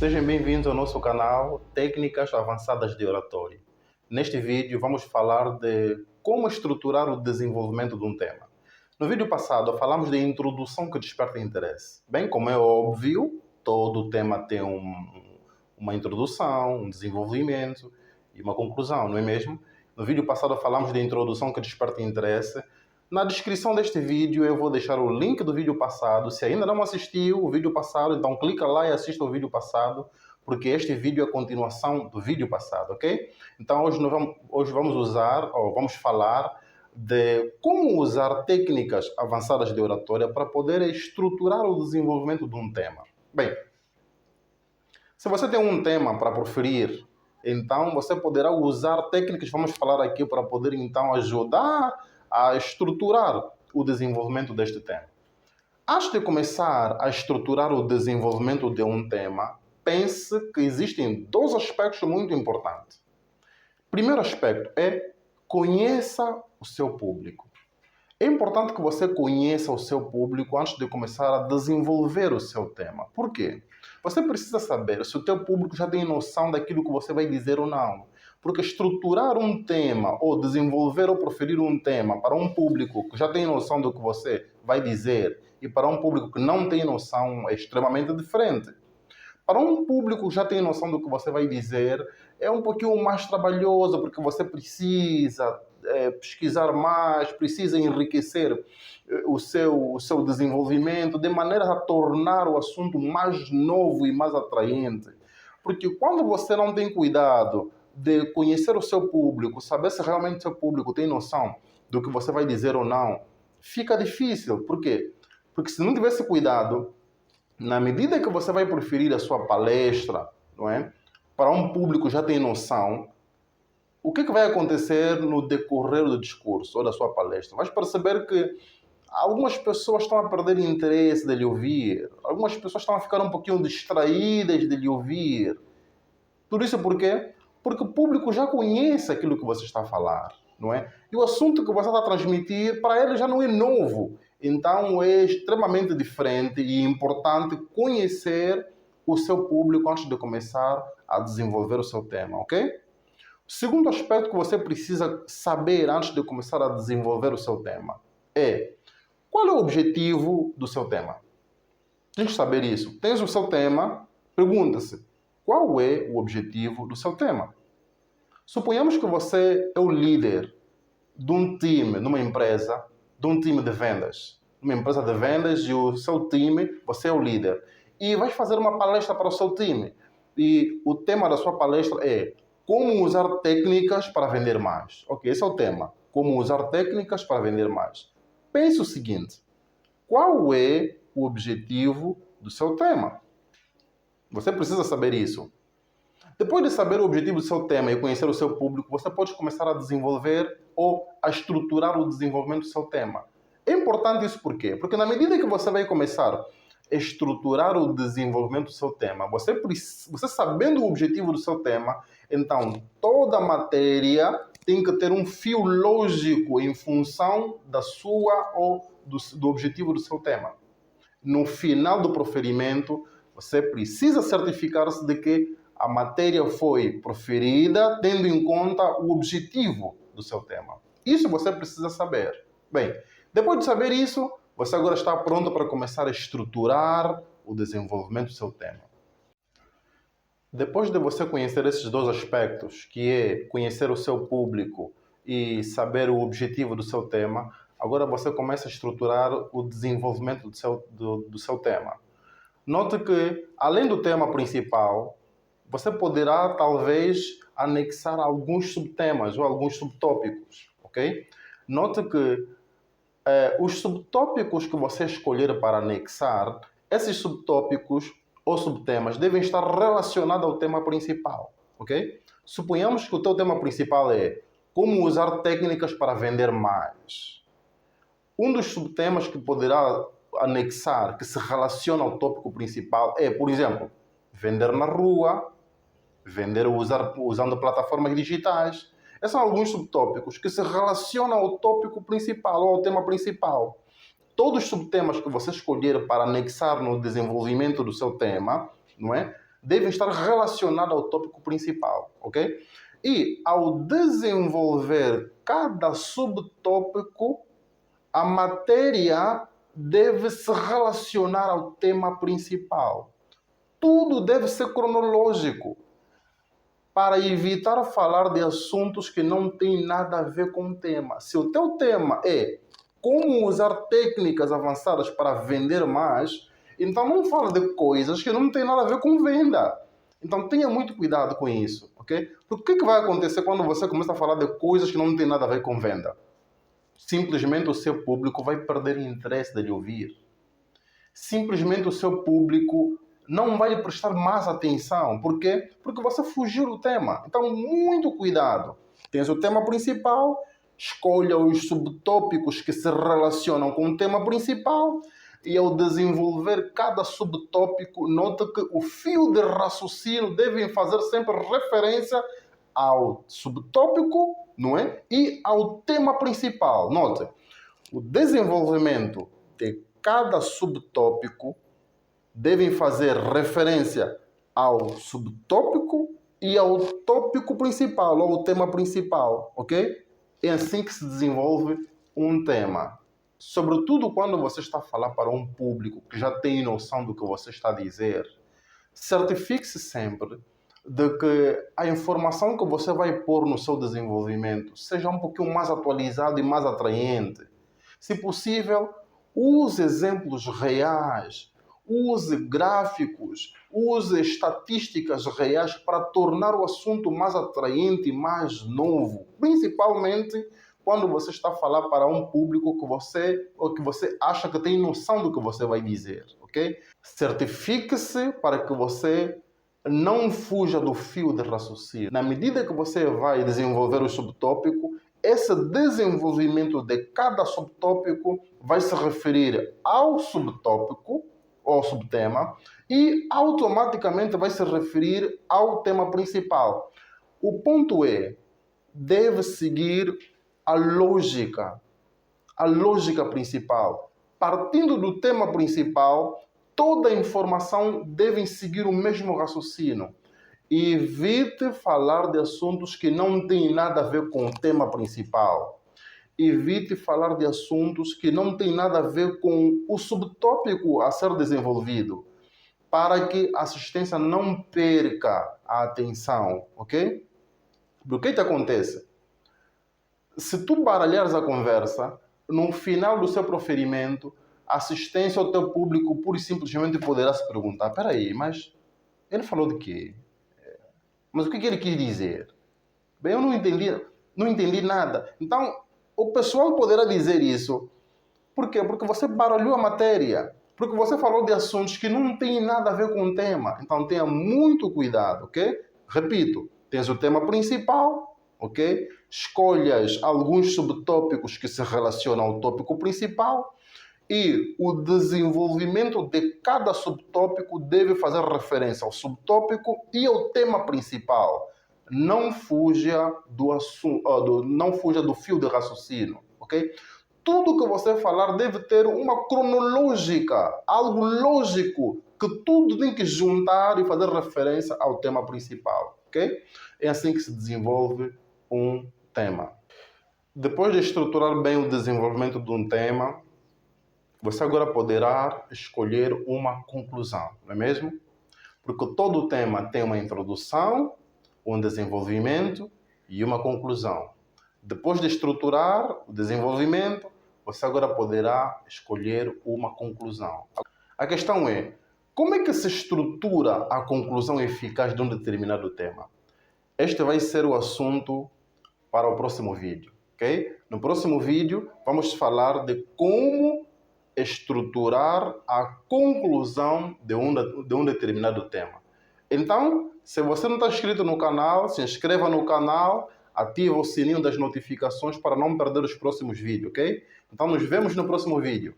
Sejam bem-vindos ao nosso canal Técnicas Avançadas de Oratória. Neste vídeo vamos falar de como estruturar o desenvolvimento de um tema. No vídeo passado falamos de introdução que desperta interesse. Bem, como é óbvio, todo tema tem uma introdução, um desenvolvimento e uma conclusão, não é mesmo? No vídeo passado falamos de introdução que desperta interesse. Na descrição deste vídeo eu vou deixar o link do vídeo passado. Se ainda não assistiu o vídeo passado, então clica lá e assista o vídeo passado, porque este vídeo é a continuação do vídeo passado, ok? Então hoje vamos falar de como usar técnicas avançadas de oratória para poder estruturar o desenvolvimento de um tema. Bem, se você tem um tema para proferir, então você poderá usar técnicas, vamos falar aqui, para poder então ajudar a estruturar o desenvolvimento deste tema. Antes de começar a estruturar o desenvolvimento de um tema, pense que existem dois aspectos muito importantes. O primeiro aspecto é conheça o seu público. É importante que você conheça o seu público antes de começar a desenvolver o seu tema. Por quê? Você precisa saber se o teu público já tem noção daquilo que você vai dizer ou não. Porque estruturar um tema ou desenvolver ou proferir um tema para um público que já tem noção do que você vai dizer e para um público que não tem noção é extremamente diferente. Para um público que já tem noção do que você vai dizer, é um pouquinho mais trabalhoso, porque você precisa pesquisar mais, precisa enriquecer o seu desenvolvimento de maneira a tornar o assunto mais novo e mais atraente. Porque quando você não tem cuidado de conhecer o seu público, saber se realmente o seu público tem noção do que você vai dizer ou não, fica difícil. Por quê? Porque se não tivesse cuidado, na medida que você vai proferir a sua palestra, não é? Para um público que já tem noção, o que vai acontecer no decorrer do discurso ou da sua palestra? Vais perceber que algumas pessoas estão a perder interesse de lhe ouvir, algumas pessoas estão a ficar um pouquinho distraídas de lhe ouvir. Tudo isso por quê? Porque o público já conhece aquilo que você está a falar, não é? E o assunto que você está a transmitir, para ele já não é novo. Então é extremamente diferente e importante conhecer o seu público antes de começar a desenvolver o seu tema, ok? O segundo aspecto que você precisa saber antes de começar a desenvolver o seu tema é: qual é o objetivo do seu tema? Tens que saber isso. Tens o seu tema, pergunta-se: qual é o objetivo do seu tema? Suponhamos que você é o líder de um time, numa empresa, de um time de vendas. Uma empresa de vendas e o seu time, você é o líder. E vais fazer uma palestra para o seu time. E o tema da sua palestra é como usar técnicas para vender mais. Ok, esse é o tema. Como usar técnicas para vender mais. Pense o seguinte: qual é o objetivo do seu tema? Você precisa saber isso. Depois de saber o objetivo do seu tema e conhecer o seu público, você pode começar a desenvolver ou a estruturar o desenvolvimento do seu tema. É importante isso por quê? Porque na medida que você vai começar a estruturar o desenvolvimento do seu tema, você sabendo o objetivo do seu tema, então toda a matéria tem que ter um fio lógico em função da sua ou do objetivo do seu tema. No final do proferimento, você precisa certificar-se de que a matéria foi proferida tendo em conta o objetivo do seu tema. Isso você precisa saber. Bem, depois de saber isso, você agora está pronto para começar a estruturar o desenvolvimento do seu tema. Depois de você conhecer esses dois aspectos, que é conhecer o seu público e saber o objetivo do seu tema, agora você começa a estruturar o desenvolvimento do seu tema. Note que, além do tema principal, você poderá, talvez, anexar alguns subtemas ou alguns subtópicos, ok? Note que os subtópicos que você escolher para anexar, esses subtópicos ou subtemas devem estar relacionados ao tema principal, ok? Suponhamos que o teu tema principal é como usar técnicas para vender mais. Um dos subtemas que poderá anexar, que se relaciona ao tópico principal, é, por exemplo, vender na rua, vender usando plataformas digitais. Esses são alguns subtópicos que se relacionam ao tópico principal ou ao tema principal. Todos os subtemas que você escolher para anexar no desenvolvimento do seu tema, não é? devem estar relacionadas ao tópico principal, ok? E ao desenvolver cada subtópico, a matéria deve se relacionar ao tema principal. Tudo deve ser cronológico, para evitar falar de assuntos que não têm nada a ver com o tema. Se o teu tema é como usar técnicas avançadas para vender mais, então não fala de coisas que não têm nada a ver com venda. Então tenha muito cuidado com isso, ok? Porque o que vai acontecer quando você começa a falar de coisas que não têm nada a ver com venda? Simplesmente o seu público vai perder interesse de lhe ouvir. Simplesmente o seu público não vai lhe prestar mais atenção. Por quê? Porque você fugiu do tema. Então, muito cuidado. Tens o tema principal, escolha os subtópicos que se relacionam com o tema principal e ao desenvolver cada subtópico, nota que o fio de raciocínio deve fazer sempre referência ao subtópico, não é? E ao tema principal. Note, o desenvolvimento de cada subtópico devem fazer referência ao subtópico e ao tópico principal, ou ao tema principal, ok? É assim que se desenvolve um tema. Sobretudo quando você está a falar para um público que já tem noção do que você está a dizer, certifique-se sempre de que a informação que você vai pôr no seu desenvolvimento seja um pouquinho mais atualizada e mais atraente. Se possível, use exemplos reais, use gráficos, use estatísticas reais para tornar o assunto mais atraente e mais novo. Principalmente quando você está a falar para um público que você acha que tem noção do que você vai dizer, ok? Certifique-se para que você não fuja do fio de raciocínio. Na medida que você vai desenvolver o subtópico, esse desenvolvimento de cada subtópico vai se referir ao subtópico ou subtema e automaticamente vai se referir ao tema principal. O ponto é, deve seguir a lógica principal. Partindo do tema principal, toda a informação deve seguir o mesmo raciocínio. Evite falar de assuntos que não têm nada a ver com o tema principal. Evite falar de assuntos que não têm nada a ver com o subtópico a ser desenvolvido, para que a assistência não perca a atenção, ok? O que acontece? Se tu baralhares a conversa, no final do seu proferimento, a assistência ao teu público pura e simplesmente poderá se perguntar: peraí, mas ele falou de quê? Mas o que ele quis dizer? Bem, eu não entendi nada. Então, o pessoal poderá dizer isso. Por quê? Porque você baralhou a matéria. Porque você falou de assuntos que não têm nada a ver com o tema. Então, tenha muito cuidado, ok? Repito, tens o tema principal, ok? Escolhas alguns subtópicos que se relacionam ao tópico principal e o desenvolvimento de cada subtópico deve fazer referência ao subtópico e ao tema principal. Não fuja não fuja do fio de raciocínio, ok? Tudo que você falar deve ter uma cronológica, algo lógico, que tudo tem que juntar e fazer referência ao tema principal, ok? É assim que se desenvolve um tema. Depois de estruturar bem o desenvolvimento de um tema, você agora poderá escolher uma conclusão, não é mesmo? Porque todo tema tem uma introdução, um desenvolvimento e uma conclusão. Depois de estruturar o desenvolvimento, você agora poderá escolher uma conclusão. A questão é, como é que se estrutura a conclusão eficaz de um determinado tema? Este vai ser o assunto para o próximo vídeo, ok? No próximo vídeo, vamos falar de como estruturar a conclusão de um determinado tema. Então, se você não está inscrito no canal, se inscreva no canal, ativa o sininho das notificações para não perder os próximos vídeos, ok? Então, nos vemos no próximo vídeo.